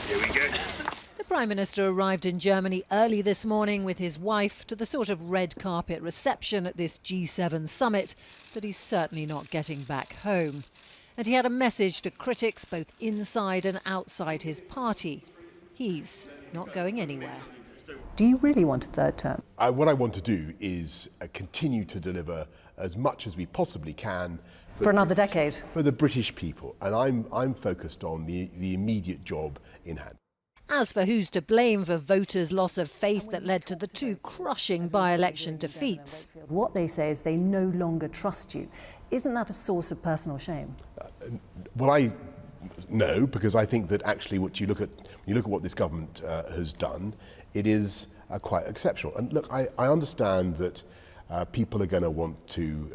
Here we go. The Prime Minister arrived in Germany early this morning with his wife to the sort of red carpet reception at this G7 summit that he's certainly not getting back home. And he had a message to critics both inside and outside his party. He's not going anywhere. Do you really want a third term? What I want to do is continue to deliver as much as we possibly can For another decade? For the British people. And I'm focused on the immediate job in hand. As for who's to blame for voters' loss of faith that led to the two crushing by-election defeats, what they say is they no longer trust you. Isn't that a source of personal shame? Well, no, because I think that actually when you look at what this government has done, it is quite exceptional. And look, I understand that people are going to want to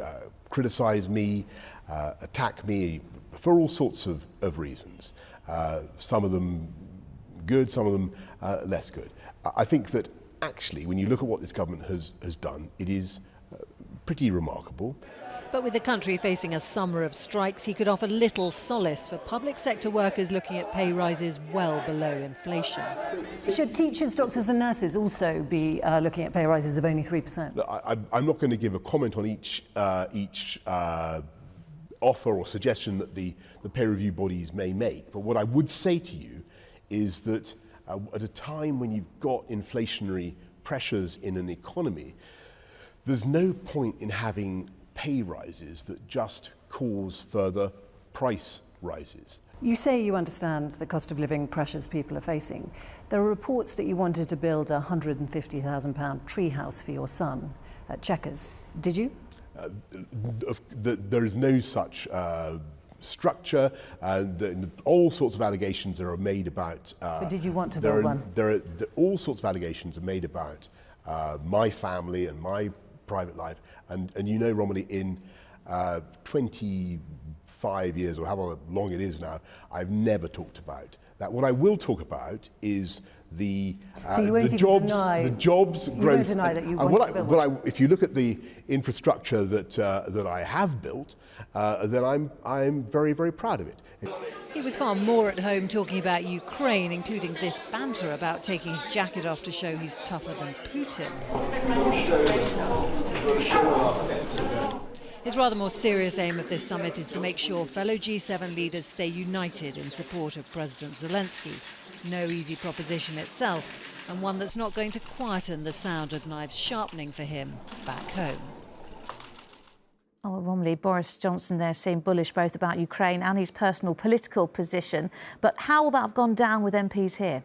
criticise me, attack me for all sorts of reasons. Some of them good, some of them less good. I think that actually when you look at what this government has done, it is pretty remarkable. But with the country facing a summer of strikes, he could offer little solace for public sector workers looking at pay rises well below inflation. Should teachers, doctors and nurses also be looking at pay rises of only 3%? Look, I'm not going to give a comment on each offer or suggestion that the pay review bodies may make. But what I would say to you is that at a time when you've got inflationary pressures in an economy, there's no point in having pay rises that just cause further price rises. You say you understand the cost of living pressures people are facing. There are reports that you wanted to build a £150,000 treehouse for your son at Chequers. Did you? There is no such structure. All sorts of allegations are made about... But did you want to build one? All sorts of allegations are made about my family and my private life. And you know, Romilly, in 25 years, or however long it is now, I've never talked about that. What I will talk about is the jobs growth. You won't deny that you want to build one. If you look at the infrastructure that I have built, then I'm very, very proud of it. He was far more at home talking about Ukraine, including this banter about taking his jacket off to show he's tougher than Putin. His rather more serious aim of this summit is to make sure fellow G7 leaders stay united in support of President Zelensky. No easy proposition itself, and one that's not going to quieten the sound of knives sharpening for him back home. Oh, Romilly, Boris Johnson there seemed bullish both about Ukraine and his personal political position. But how will that have gone down with MPs here?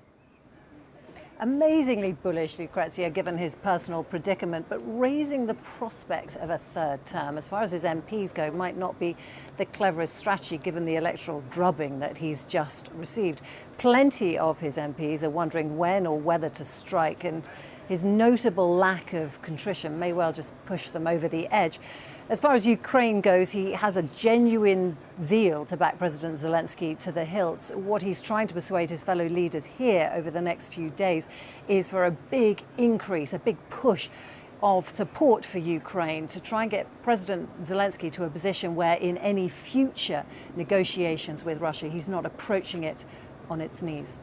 Amazingly bullish, Lucrezia, given his personal predicament, but raising the prospect of a third term, as far as his MPs go, might not be the cleverest strategy given the electoral drubbing that he's just received. Plenty of his MPs are wondering when or whether to strike, and his notable lack of contrition may well just push them over the edge. As far as Ukraine goes, he has a genuine zeal to back President Zelensky to the hilt. What he's trying to persuade his fellow leaders here over the next few days is for a big increase, a big push of support for Ukraine to try and get President Zelensky to a position where in any future negotiations with Russia, he's not approaching it on its knees.